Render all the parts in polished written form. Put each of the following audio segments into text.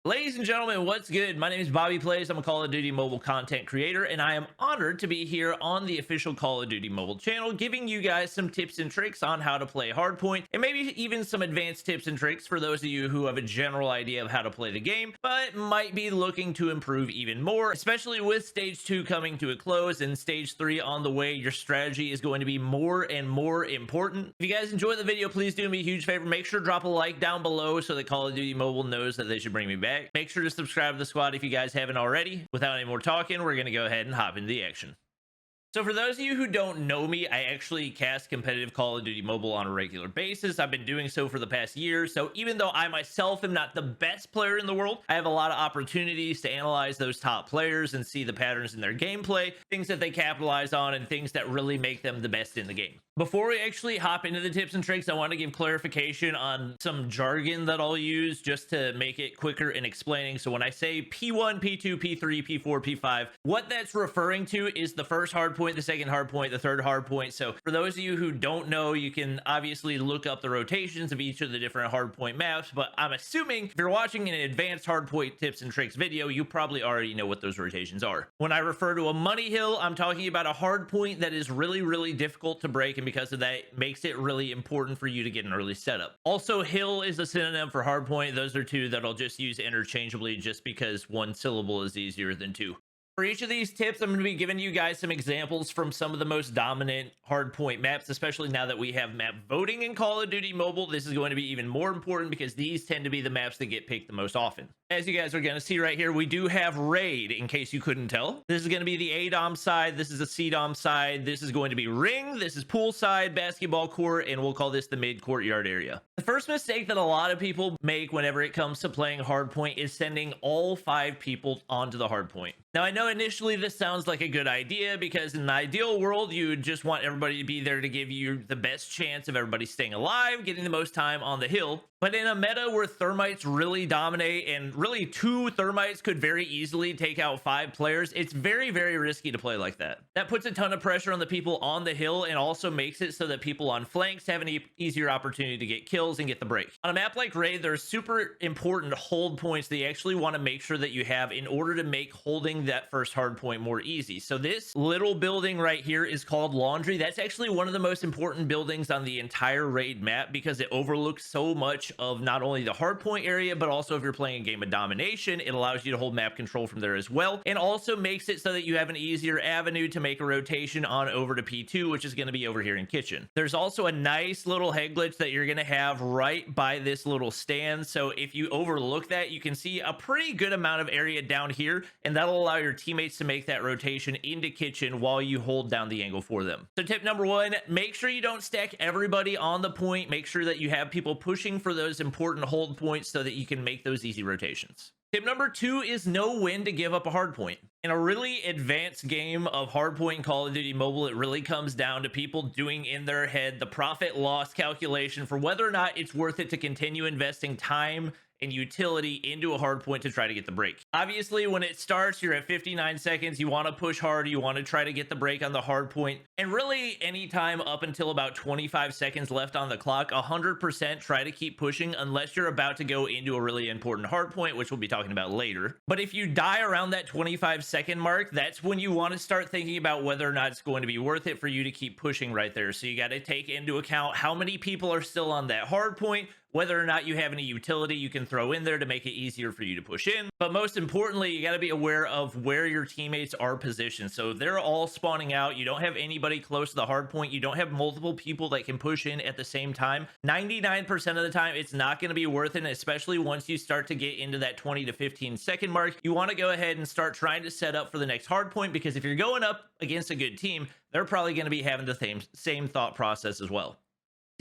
Ladies and gentlemen, what's good? My name is Bobby Plays. I'm a Call of Duty mobile content creator, and I am honored to be here on the official Call of Duty mobile channel, giving you guys some tips and tricks on how to play Hardpoint, and maybe even some advanced tips and tricks for those of you who have a general idea of how to play the game, but might be looking to improve even more, especially with Stage 2 coming to a close and Stage 3 on the way. Your strategy is going to be more and more important. If you guys enjoy the video, please do me a huge favor. Make sure to drop a like down below so that Call of Duty Mobile knows that they should bring me back. Make sure to subscribe to the squad if you guys haven't already. Without any more talking, we're going to go ahead and hop into the action. So for those of you who don't know me, I actually cast competitive Call of Duty Mobile on a regular basis. I've been doing so for the past year. So even though I myself am not the best player in the world, I have a lot of opportunities to analyze those top players and see the patterns in their gameplay, things that they capitalize on, and things that really make them the best in the game. Before we actually hop into the tips and tricks, I want to give clarification on some jargon that I'll use just to make it quicker in explaining. So when I say P1, P2, P3, P4, P5, what that's referring to is the first hardpoint, the second hardpoint, the third hardpoint. So for those of you who don't know, you can obviously look up the rotations of each of the different hardpoint maps, but I'm assuming if you're watching an advanced hardpoint tips and tricks video, you probably already know what those rotations are. When I refer to a money hill, I'm talking about a hardpoint that is really difficult to break, and because of that, it makes it really important for you to get an early setup. Also, hill is a synonym for hardpoint. Those are two that I'll just use interchangeably just because one syllable is easier than two. For each of these tips, I'm going to be giving you guys some examples from some of the most dominant hardpoint maps, especially now that we have map voting in Call of Duty Mobile. This is going to be even more important because these tend to be the maps that get picked the most often. As you guys are going to see right here, we do have raid, in case you couldn't tell. This is going to be the ADOM side. This is a CDOM side. This is going to be ring. This is pool side, basketball court, and we'll call this the mid courtyard area. The first mistake that a lot of people make whenever it comes to playing hardpoint is sending all 5 people onto the hardpoint. Now, I know initially this sounds like a good idea because in an ideal world, you would just want everybody to be there to give you the best chance of everybody staying alive, getting the most time on the hill. But in a meta where thermites really dominate, and really 2 thermites could very easily take out 5 players, it's very risky to play like that. That puts a ton of pressure on the people on the hill and also makes it so that people on flanks have an easier opportunity to get kills and get the break. On a map like Raid, there's super important hold points that you actually want to make sure that you have in order to make holding that first hard point more easy. So this little building right here is called Laundry. That's actually one of the most important buildings on the entire Raid map because it overlooks so much of not only the hardpoint area, but also if you're playing a game of domination, it allows you to hold map control from there as well, and also makes it so that you have an easier avenue to make a rotation on over to P2, which is going to be over here in kitchen. There's also a nice little head glitch that you're going to have right by this little stand. So if you overlook that, you can see a pretty good amount of area down here, and that'll allow your teammates to make that rotation into kitchen while you hold down the angle for them. So tip number 1, make sure you don't stack everybody on the point. Make sure that you have people pushing for those important hold points so that you can make those easy rotations. Tip number 2 is know when to give up a hardpoint. In a really advanced game of hardpoint in Call of Duty Mobile, it really comes down to people doing in their head the profit loss calculation for whether or not it's worth it to continue investing time and utility into a hard point to try to get the break. Obviously, when it starts, you're at 59 seconds. You want to push hard. You want to try to get the break on the hard point. And really, anytime up until about 25 seconds left on the clock, 100% try to keep pushing unless you're about to go into a really important hard point, which we'll be talking about later. But if you die around that 25-second mark, that's when you want to start thinking about whether or not it's going to be worth it for you to keep pushing right there. So you got to take into account how many people are still on that hard point, whether or not you have any utility you can throw in there to make it easier for you to push in. But most importantly, you got to be aware of where your teammates are positioned. So they're all spawning out. You don't have anybody close to the hard point. You don't have multiple people that can push in at the same time. 99% of the time, it's not going to be worth it, especially once you start to get into that 20 to 15 second mark. You want to go ahead and start trying to set up for the next hard point, because if you're going up against a good team, they're probably going to be having the same thought process as well.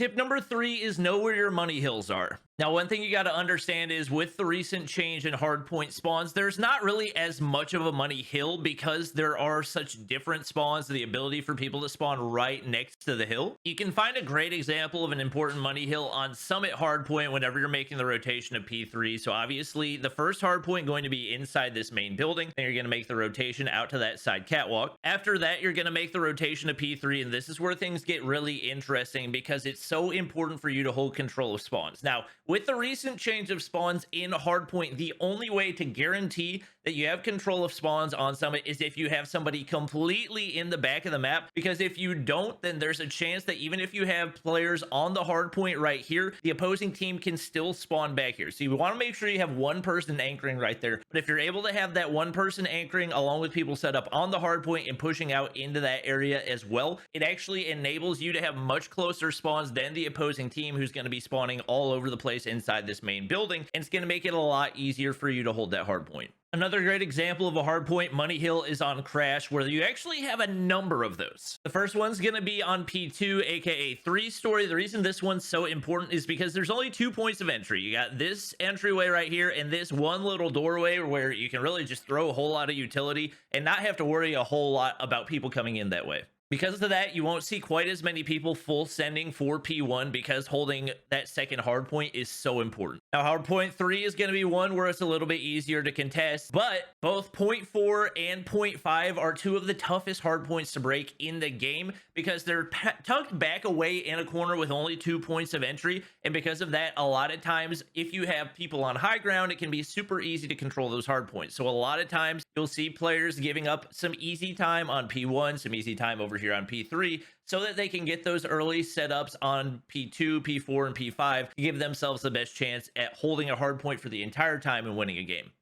Tip number 3 is know where your money hills are. Now, one thing you got to understand is with the recent change in hardpoint spawns, there's not really as much of a money hill because there are such different spawns, the ability for people to spawn right next to the hill. You can find a great example of an important money hill on Summit Hardpoint whenever you're making the rotation of P3. So obviously the first hardpoint going to be inside this main building, then you're going to make the rotation out to that side catwalk. After that, you're going to make the rotation to P3, and this is where things get really interesting because it's so important for you to hold control of spawns. Now, With the recent change of spawns in Hardpoint, the only way to guarantee that you have control of spawns on Summit is if you have somebody completely in the back of the map, because if you don't, then there's a chance that even if you have players on the Hardpoint right here, the opposing team can still spawn back here. So you want to make sure you have one person anchoring right there. But if you're able to have that one person anchoring along with people set up on the Hardpoint and pushing out into that area as well, it actually enables you to have much closer spawns than the opposing team, who's going to be spawning all over the place inside this main building, and it's going to make it a lot easier for you to hold that Hardpoint. Another great example of a hardpoint money hill is on Crash, where you actually have a number of those. The first one's going to be on P2, aka 3-story. The reason this one's so important is because there's only 2 points of entry. You got this entryway right here and this one little doorway where you can really just throw a whole lot of utility and not have to worry a whole lot about people coming in that way. Because of that, you won't see quite as many people full sending for P1, because holding that second hardpoint is so important. Now, hardpoint 3 is going to be one where it's a little bit easier to contest, but both point 4 and point 5 are 2 of the toughest hardpoints to break in the game, because they're tucked back away in a corner with only 2 points of entry. And because of that, a lot of times, if you have people on high ground, it can be super easy to control those hardpoints. So a lot of times you'll see players giving up some easy time on P1, some easy time over here on P3, so that they can get those early setups on P2, P4, and P5 to give themselves the best chance at holding a hard point for the entire time and winning a game.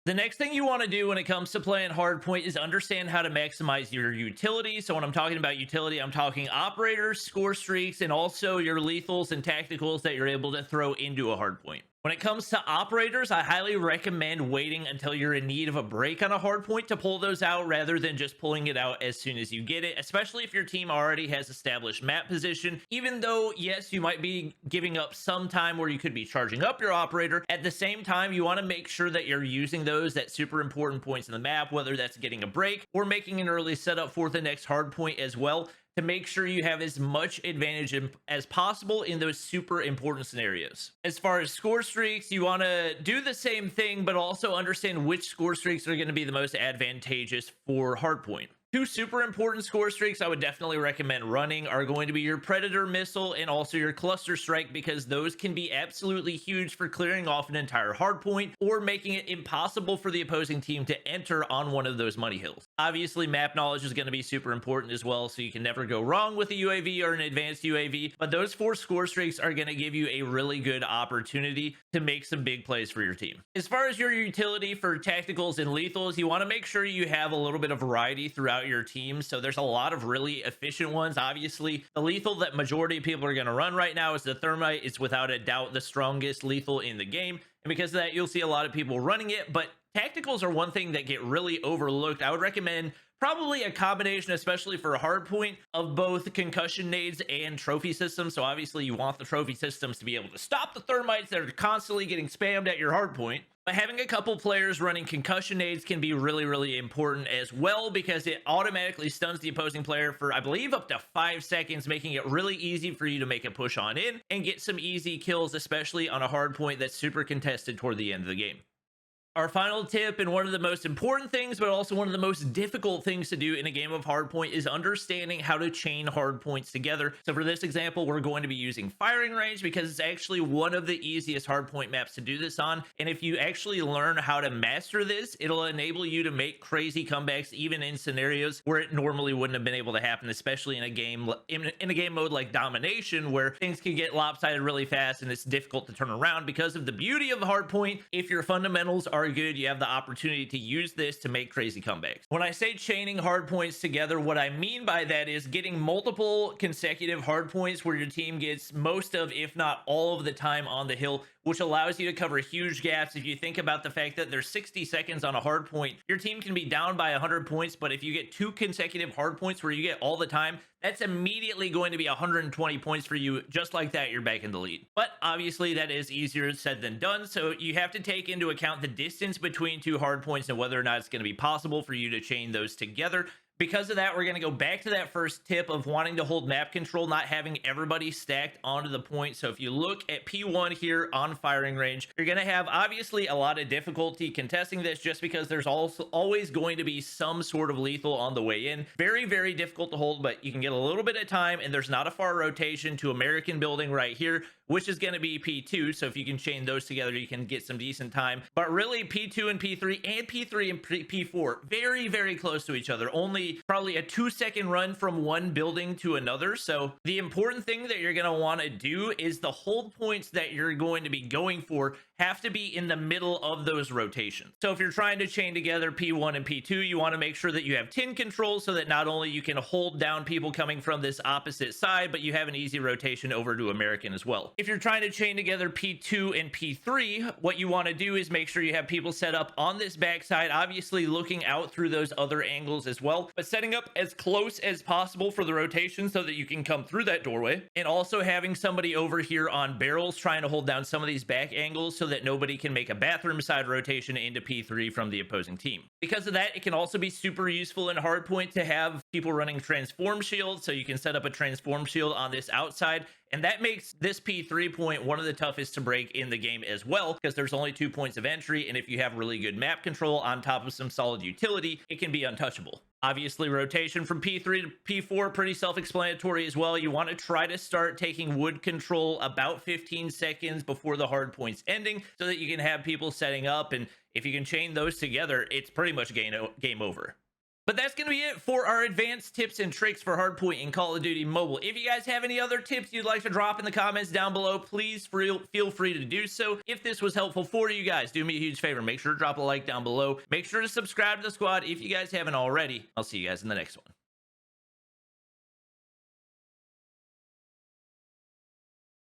The next thing you want to do when it comes to playing Hardpoint is understand how to maximize your utility. So when I'm talking about utility, I'm talking operators, score streaks, and also your lethals and tacticals that you're able to throw into a hardpoint. When it comes to operators, I highly recommend waiting until you're in need of a break on a hardpoint to pull those out, rather than just pulling it out as soon as you get it, especially if your team already has established map position. Even though, yes, you might be giving up some time where you could be charging up your operator, at the same time, you want to make sure that you're using those at super important points in the map, whether that's getting a break or making an early setup for the next hardpoint as well, to make sure you have as much advantage as possible in those super important scenarios. As far as score streaks, you want to do the same thing, but also understand which score streaks are going to be the most advantageous for Hardpoint. 2 super important score streaks I would definitely recommend running are going to be your Predator Missile and also your Cluster Strike, because those can be absolutely huge for clearing off an entire hardpoint or making it impossible for the opposing team to enter on one of those money hills. Obviously, map knowledge is going to be super important as well, so you can never go wrong with a UAV or an advanced UAV, but those 4 score streaks are going to give you a really good opportunity to make some big plays for your team. As far as your utility for tacticals and lethals, you want to make sure you have a little bit of variety throughout your team. So there's a lot of really efficient ones. Obviously, the lethal that majority of people are going to run right now is the Thermite. It's without a doubt the strongest lethal in the game, and because of that, you'll see a lot of people running it. But tacticals are one thing that get really overlooked. I would recommend probably a combination, especially for a hardpoint, of both concussion nades and trophy systems. So obviously you want the trophy systems to be able to stop the thermites that are constantly getting spammed at your hardpoint. But having a couple players running concussion nades can be really, really important as well, because it automatically stuns the opposing player for, I believe, up to 5 seconds, making it really easy for you to make a push on in and get some easy kills, especially on a hardpoint that's super contested toward the end of the game. Our final tip, and one of the most important things, but also one of the most difficult things to do in a game of Hardpoint, is understanding how to chain hardpoints together. So for this example, we're going to be using firing range, because it's actually one of the easiest hardpoint maps to do this on. And if you actually learn how to master this, it'll enable you to make crazy comebacks, even in scenarios where it normally wouldn't have been able to happen, especially in a game mode like Domination, where things can get lopsided really fast and it's difficult to turn around. Because of the beauty of Hardpoint, if your fundamentals are good, you have the opportunity to use this to make crazy comebacks. When I say chaining hardpoints together, what I mean by that is getting multiple consecutive hardpoints where your team gets most of, if not all of the time on the hill, which allows you to cover huge gaps. If you think about the fact that there's 60 seconds on a hard point, your team can be down by 100 points, but if you get 2 consecutive hard points where you get all the time, that's immediately going to be 120 points for you. Just like that, you're back in the lead. But obviously that is easier said than done, so you have to take into account the distance between 2 hard points and whether or not it's going to be possible for you to chain those together. Because of that, we're going to go back to that first tip of wanting to hold map control, not having everybody stacked onto the point. So if you look at P1 here on firing range, you're going to have obviously a lot of difficulty contesting this, just because there's also always going to be some sort of lethal on the way in. Very, very difficult to hold, but you can get a little bit of time, and there's not a far rotation to American building right here, which is going to be P2. So if you can chain those together, you can get some decent time. But really, P2 and P3 and P3 and P4, very, very close to each other. Only probably a 2-second run from one building to another. So the important thing that you're going to want to do is the hold points that you're going to be going for have to be in the middle of those rotations. So if you're trying to chain together P1 and P2, you want to make sure that you have 10 control so that not only you can hold down people coming from this opposite side, but you have an easy rotation over to American as well. If you're trying to chain together P2 and P3, what you want to do is make sure you have people set up on this backside, obviously looking out through those other angles as well, but setting up as close as possible for the rotation so that you can come through that doorway, and also having somebody over here on barrels trying to hold down some of these back angles so that nobody can make a bathroom side rotation into P3 from the opposing team. Because of that, it can also be super useful in Hardpoint to have people running transform shields, so you can set up a transform shield on this outside, and that makes this P3 point one of the toughest to break in the game as well, because there's only 2 points of entry, and if you have really good map control on top of some solid utility, it can be untouchable. Obviously, rotation from P3 to P4, pretty self-explanatory as well. You want to try to start taking wood control about 15 seconds before the hard points ending so that you can have people setting up, and if you can chain those together, it's pretty much game over. But that's going to be it for our advanced tips and tricks for Hardpoint in Call of Duty Mobile. If you guys have any other tips you'd like to drop in the comments down below, please feel free to do so. If this was helpful for you guys, do me a huge favor. Make sure to drop a like down below. Make sure to subscribe to the squad if you guys haven't already. I'll see you guys in the next one.